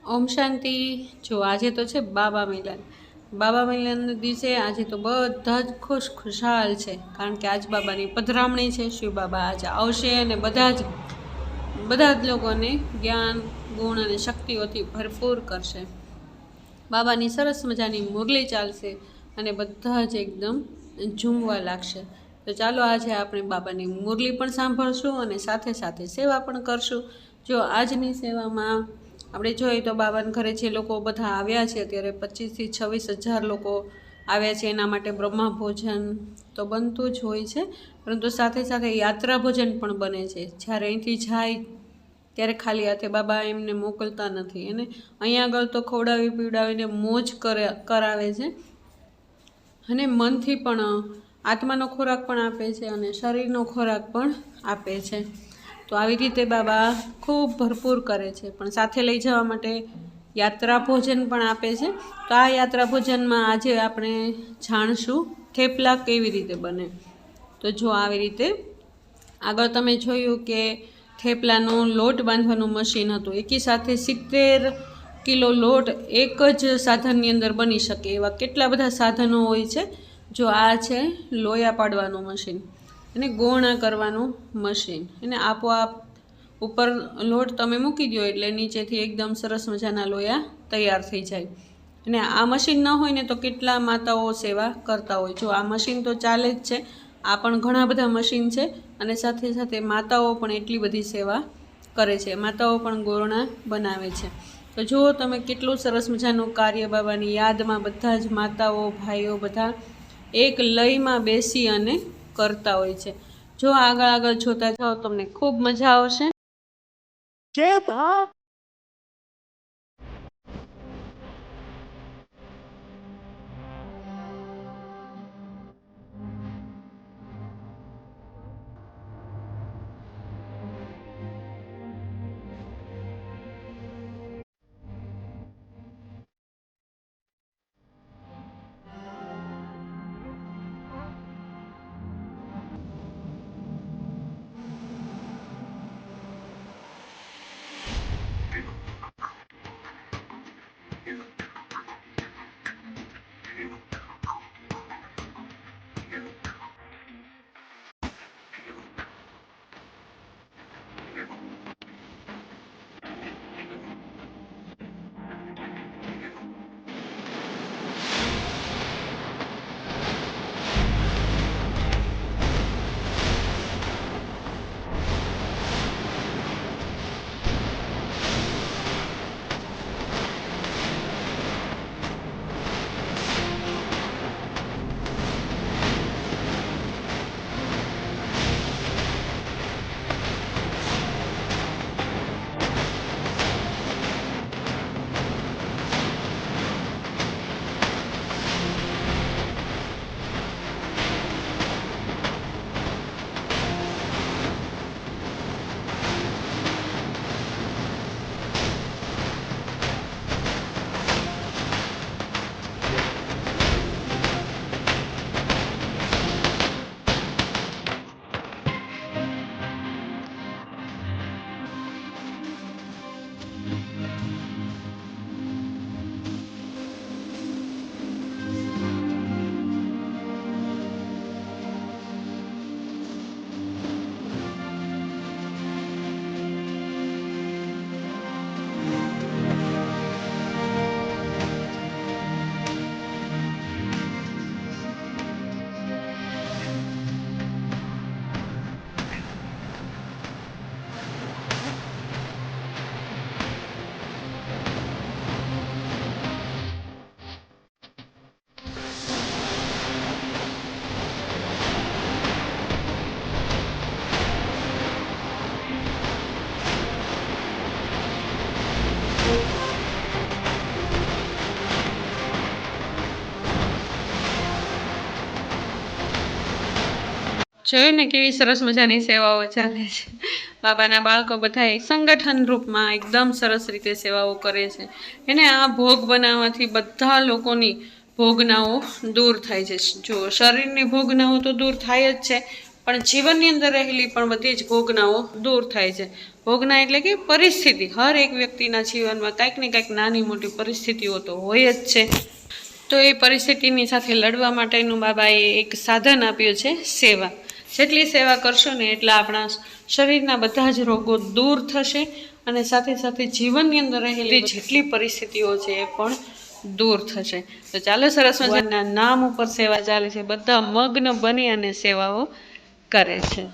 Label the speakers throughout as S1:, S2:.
S1: ઓમ શાંતિ। જો આજે તો છે બાબા મિલન। બાબા મિલનના દિવસે આજે તો બધા જ ખુશાલ છે, કારણ કે આજ બાબાની પધરામણી છે। શિવ બાબા આજે આવશે અને બધા જ લોકોને જ્ઞાન, ગુણ અને શક્તિઓથી ભરપૂર કરશે। બાબાની સરસ મજાની મુરલી ચાલશે અને બધા જ એકદમ ઝૂમવા લાગશે। તો ચાલો આજે આપણે બાબાની મુરલી પણ સાંભળશું અને સાથે સાથે સેવા પણ કરશું। જો આજની સેવામાં આપણે જોઈએ તો બાબાના ઘરે જે લોકો બધા આવ્યા છે, અત્યારે 25 થી 26 હજાર લોકો આવ્યા છે। એના માટે બ્રહ્મા ભોજન તો બનતું જ હોય છે, પરંતુ સાથે સાથે યાત્રા ભોજન પણ બને છે। જ્યારે અહીંથી જાય ત્યારે ખાલી હાથે બાબા એમને મોકલતા નથી, એને અહીંયા આગળ તો ખવડાવી પીવડાવીને મોજ કરાવે છે અને મનથી પણ આત્માનો ખોરાક પણ આપે છે અને શરીરનો ખોરાક પણ આપે છે। તો આવી રીતે બાબા ખૂબ ભરપૂર કરે છે, પણ સાથે લઈ જવા માટે યાત્રા ભોજન પણ આપે છે। તો આ યાત્રા ભોજનમાં આજે આપણે જાણશું થેપલા કેવી રીતે બને। તો જો આવી રીતે આગળ તમે જોયું કે થેપલાનો લોટ બાંધવાનું મશીન હતું, એકી સાથે 70 કિલો લોટ એક જ સાધનની અંદર બની શકે એવા કેટલા બધા સાધનો હોય છે। જો આ છે લોયા પાડવાનું મશીન, એને ગોળણા કરવાનું મશીન, એને આપોઆપ ઉપર લોટ તમે મૂકી દો એટલે નીચેથી એકદમ સરસ મજાના લોયા તૈયાર થઈ જાય। અને આ મશીન ન હોય ને તો કેટલા માતાઓ સેવા કરતા હોય। જો આ મશીન તો ચાલે જ છે, આ પણ ઘણા બધા મશીન છે અને સાથે સાથે માતાઓ પણ એટલી બધી સેવા કરે છે, માતાઓ પણ ગોળણા બનાવે છે। તો જુઓ તમે કેટલું સરસ મજાનું કાર્ય બાબાની યાદમાં બધા જ માતાઓ, ભાઈઓ બધા એક લયમાં બેસી અને કરતા હોય છે। જો આગળ જોતા જાઓ તમને ખૂબ મજા આવશે। જોયું ને કેવી સરસ મજાની સેવાઓ ચાલે છે। બાબાના બાળકો બધા એક સંગઠન રૂપમાં એકદમ સરસ રીતે સેવાઓ કરે છે। એને આ ભોગ બનાવવાથી બધા લોકોની ભોગનાઓ દૂર થાય છે। જો શરીરની ભોગનાઓ તો દૂર થાય જ છે, પણ જીવનની અંદર રહેલી પણ બધી જ ભોગનાઓ દૂર થાય છે। ભોગના એટલે કે પરિસ્થિતિ, હર એક વ્યક્તિના જીવનમાં કંઈક ને કંઈક નાની મોટી પરિસ્થિતિઓ તો હોય જ છે. તો એ પરિસ્થિતિની સાથે લડવા માટેનું બાબાએ એક સાધન આપ્યું છે, સેવા. જેટલી સેવા કરશો ને એટલા આપણા શરીરના બધા જ રોગો દૂર થશે અને સાથે સાથે જીવનની અંદર રહેલી જેટલી પરિસ્થિતિઓ છે એ પણ દૂર થશે. તો ચાલો, સરસ મજાના નામ ઉપર સેવા ચાલે છે, બધા મગ્ન બની અને સેવાઓ કરે છે.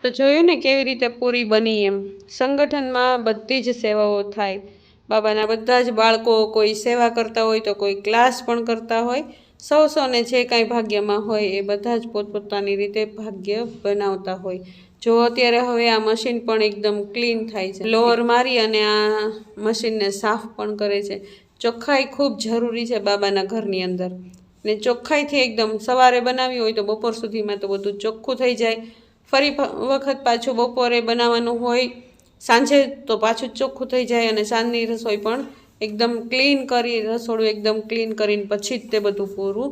S1: તો જોયું ને કેવી રીતે પૂરી બની એમ. સંગઠનમાં બધી જ સેવાઓ થાય. બાબાના બધા જ બાળકો કોઈ સેવા કરતા હોય તો કોઈ ક્લાસ પણ કરતા હોય. સૌને જે કાંઈ ભાગ્યમાં હોય એ બધા જ પોતપોતાની રીતે ભાગ્ય બનાવતા હોય. જો અત્યારે હવે આ મશીન પણ એકદમ ક્લીન થાય છે, લોઅર મારી અને આ મશીનને સાફ પણ કરે છે. ચોખ્ખાઈ ખૂબ જરૂરી છે બાબાના ઘરની અંદર, ને ચોખ્ખાઈથી એકદમ સવારે બનાવી હોય તો બપોર સુધીમાં તો બધું ચોખ્ખું થઈ જાય. ફરી વખત પાછું બપોરે બનાવવાનું હોય, સાંજે તો પાછું જ ચોખ્ખું થઈ જાય અને સાંજની રસોઈ પણ એકદમ ક્લીન કરી, રસોડું એકદમ ક્લીન કરીને પછી જ તે બધું પૂરું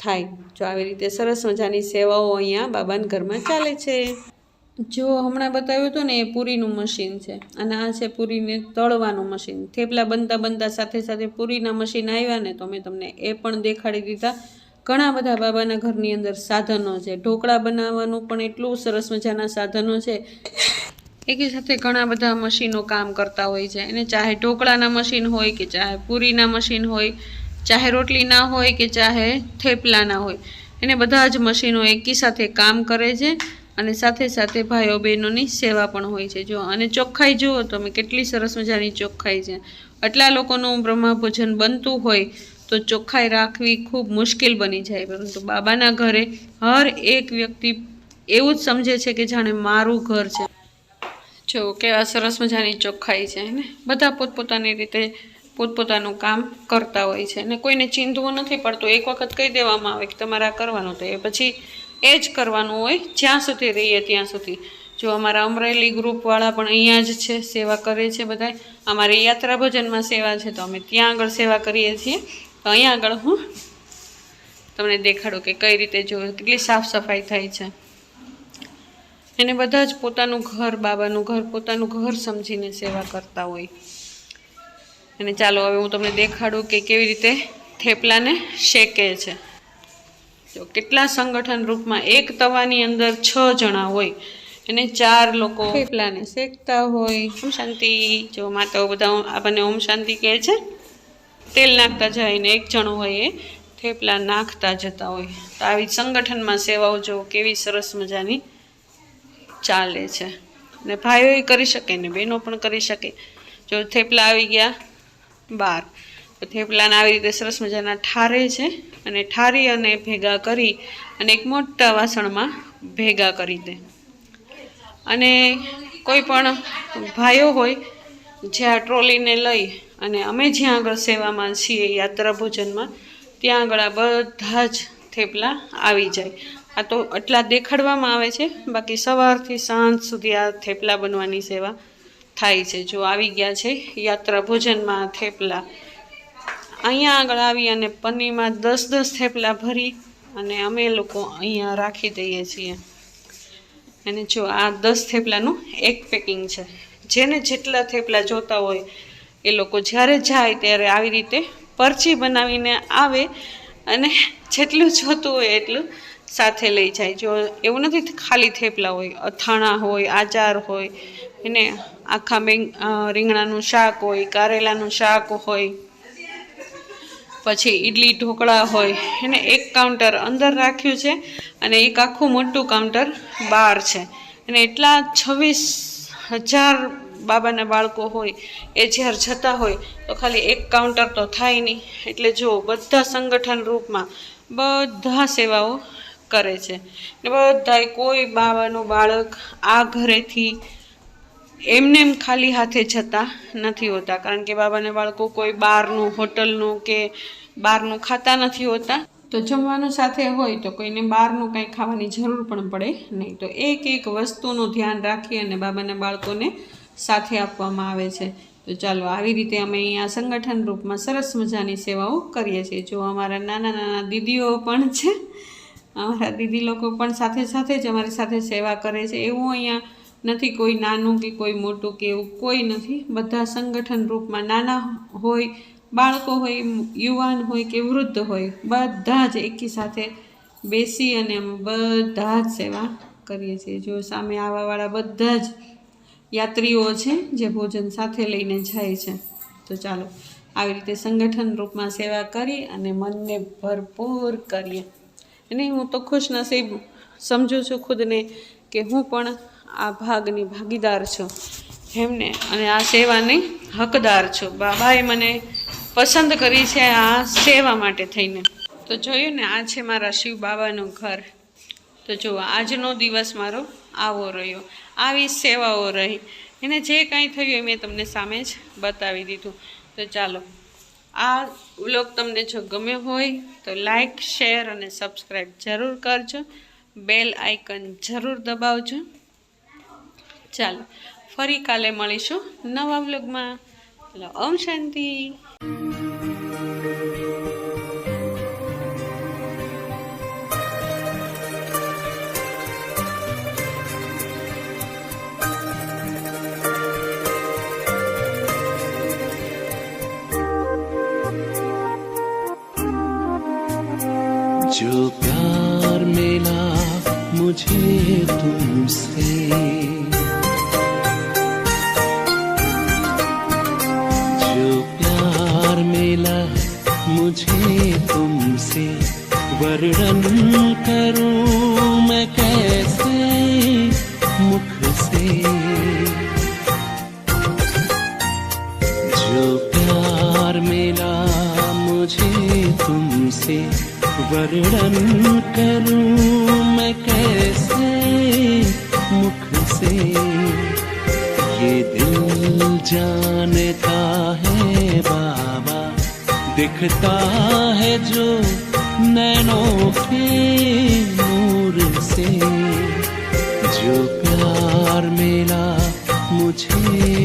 S1: થાય. જો આવી રીતે સરસ મજાની સેવાઓ અહીંયા બાબાના ઘરમાં ચાલે છે. જો હમણાં બતાવ્યું હતું ને એ પૂરીનું મશીન છે અને આ છે પૂરીને તળવાનું મશીન. થેપલા બનતા સાથે સાથે પૂરીના મશીન આવ્યા ને તો મેં તમને એ પણ દેખાડી દીધા. ઘણા બધા બાબાના ઘરની અંદર સાધનો છે. ઢોકળા બનાવવાનું પણ એટલું સરસ મજાના સાધનો છે. એકી સાથે ઘણા બધા મશીનો કામ કરતા હોય છે. અને ચાહે ઢોકળાના મશીન હોય કે ચાહે પૂરીના મશીન હોય, ચાહે રોટલી ના હોય કે ચાહે થેપલાના હોય, એને બધા જ મશીનો એકી સાથે કામ કરે છે અને સાથે સાથે ભાઈઓ બહેનોની સેવા પણ હોય છે. જો અને ચોખ્ખાઈ જુઓ તમે, કેટલી સરસ મજાની ચોખ્ખાઈ છે. આટલા લોકોનું બ્રહ્મભોજન બનતું હોય તો ચોખ્ખાઈ રાખવી ખૂબ મુશ્કેલ બની જાય. પરંતુ બાબાના ઘરે હર એક વ્યક્તિ એવું જ સમજે છે કે જાણે મારું ઘર છે. જો કેવા સરસ મજાની ચોખ્ખાઈ છે ને. બધા પોતપોતાની રીતે પોતપોતાનું કામ કરતા હોય છે અને કોઈને ચીંધવું નથી પડતું. એક વખત કહી દેવામાં આવે કે તમારે આ કરવાનું, તો એ પછી એ જ કરવાનું હોય જ્યાં સુધી રહીએ ત્યાં સુધી. જો અમારા અમરેલી ગ્રુપવાળા પણ અહીંયા જ છે, સેવા કરે છે બધા. અમારી યાત્રા ભોજનમાં સેવા છે તો અમે ત્યાં આગળ સેવા કરીએ છીએ. તો અહીંયા આગળ હું તમને દેખાડું કે કઈ રીતે જો કેટલી સાફ સફાઈ થાય છે. એને બધા જ પોતાનું ઘર, બાબાનું ઘર પોતાનું ઘર સમજીને સેવા કરતા હોય. અને ચાલો હવે હું તમને દેખાડું કે કેવી રીતે થેપલાને શેકે છે. જો કેટલા સંગઠન રૂપમાં એક તવાની અંદર 6 જણા હોય અને 4 લોકો થેપલાને શેકતા હોય. ઓમ શાંતિ. જો માતાઓ બધા આપણને ઓમ શાંતિ કહે છે. તેલ નાખતા જાય ને એક જણો હોય એ થેપલા નાખતા જતા હોય. તો આવી સંગઠનમાં સેવાઓ જો કેવી સરસ મજાની ચાલે છે. ને ભાઈઓ કરી શકે ને બહેનો પણ કરી શકે. જો થેપલા આવી ગયા બહાર, તો થેપલાને આવી રીતે સરસ મજાના ઠારે છે અને ઠારી અને ભેગા કરી અને એક મોટા વાસણમાં ભેગા કરી દે. અને કોઈ પણ ભાઈઓ હોય જ્યાં ટ્રોલીને લઈ અને અમે જ્યાં આગળ સેવામાં છીએ યાત્રા ભોજનમાં, ત્યાં આગળ આ બધા જ થેપલા આવી જાય. આ તો એટલા દેખાડવામાં આવે છે, બાકી સવારથી સાંજ સુધી આ થેપલા બનવાની સેવા થાય છે. જો આવી ગયા છે યાત્રા ભોજનમાં થેપલા. અહીંયા આગળ આવી અને પન્નીમાં 10-10 થેપલા ભરી અને અમે લોકો અહીંયા રાખી દઈએ છીએ. અને જો આ 10 થેપલાનું એક પેકિંગ છે. જેને જેટલા થેપલા જોતા હોય એ લોકો જ્યારે જાય ત્યારે આવી રીતે પરચી બનાવીને આવે અને જેટલું જોતું હોય એટલું સાથે લઈ જાય. જો એવું નથી ખાલી થેપલા હોય, અથાણા હોય, આચાર હોય, એને આખા રીંગણાનું શાક હોય, કારેલાનું શાક હોય, પછી ઈડલી ઢોકળા હોય. એને એક કાઉન્ટર અંદર રાખ્યું છે અને એક આખું મોટું કાઉન્ટર બહાર છે. અને એટલા 26,000 બાબાના બાળકો હોય એ જ્યારે જતા હોય તો ખાલી એક કાઉન્ટર તો થાય નહીં. એટલે જો બધા સંગઠન રૂપમાં બધા સેવાઓ કરે છે. ને બધાય કોઈ બાબાનું બાળક આ ઘરેથી એમને ખાલી હાથે જતા નથી હોતા, કારણ કે બાબાના બાળકો કોઈ બહારનું હોટલનું કે બહારનું ખાતા નથી હોતા. તો જમવાનું સાથે હોય તો કોઈને બહારનું કંઈ ખાવાની જરૂર પણ પડે નહીં. તો એક એક વસ્તુનું ધ્યાન રાખી અને બાબાના બાળકોને સાથે આપવામાં આવે છે. તો ચાલો આવી રીતે અમે અહીંયા સંગઠન રૂપમાં સરસ મજાની સેવાઓ કરીએ છીએ. જો અમારા નાના નાના દીદીઓ પણ છે, અમારા દીદી લોકો પણ સાથે સાથે જ અમારી સાથે સેવા કરે છે. એવું અહીંયા નથી કોઈ નાનું કે કોઈ મોટું કે એવું કોઈ નથી. બધા સંગઠન રૂપમાં નાના હોય, બાળકો હોય, યુવાન હોય કે વૃદ્ધ હોય, બધા જ એકી સાથે બેસી અને અમે બધા જ સેવા કરીએ છીએ. જો સામે આવવાવાળા બધા જ યાત્રીઓ છે જે ભોજન સાથે લઈને જાય છે. તો ચાલો આવી રીતે સંગઠન રૂપમાં સેવા કરી અને મનને ભરપૂર કરીએ. અને હું તો ખુશનસીબ સમજું છું ખુદને કે હું પણ આ ભાગની ભાગીદાર છું એમને, અને આ સેવાની હકદાર છું. બાબાએ મને પસંદ કરી છે આ સેવા માટે થઈને. તો જોયું ને, આ છે મારા શિવ બાબાનું ઘર. તો જુઓ આજનો દિવસ મારો આવો રહ્યો, આવી સેવાઓ રહી. એને જે કાંઈ થયું એ મેં તમને સામે જ બતાવી દીધું. તો ચાલો આ વ્લોગ તમને જો ગમ્યો હોય તો લાઈક, શેર અને સબસ્ક્રાઈબ જરૂર કરજો. બેલ આઇકન જરૂર દબાવજો. ચાલો ફરી કાલે મળીશું નવા વ્લોગમાં. ચાલો ઓમ શાંતિ.
S2: जो प्यार मिला मुझे तुमसे, जो प्यार मिला मुझे तुमसे, वर्णन करूं मैं कैसे मुख से। जो प्यार मिला मुझे तुमसे, वर्णन करूं मैं कैसे मुख से। ये दिल जानता है बाबा, दिखता है जो नैनों के नूर से। जो प्यार मिला मुझे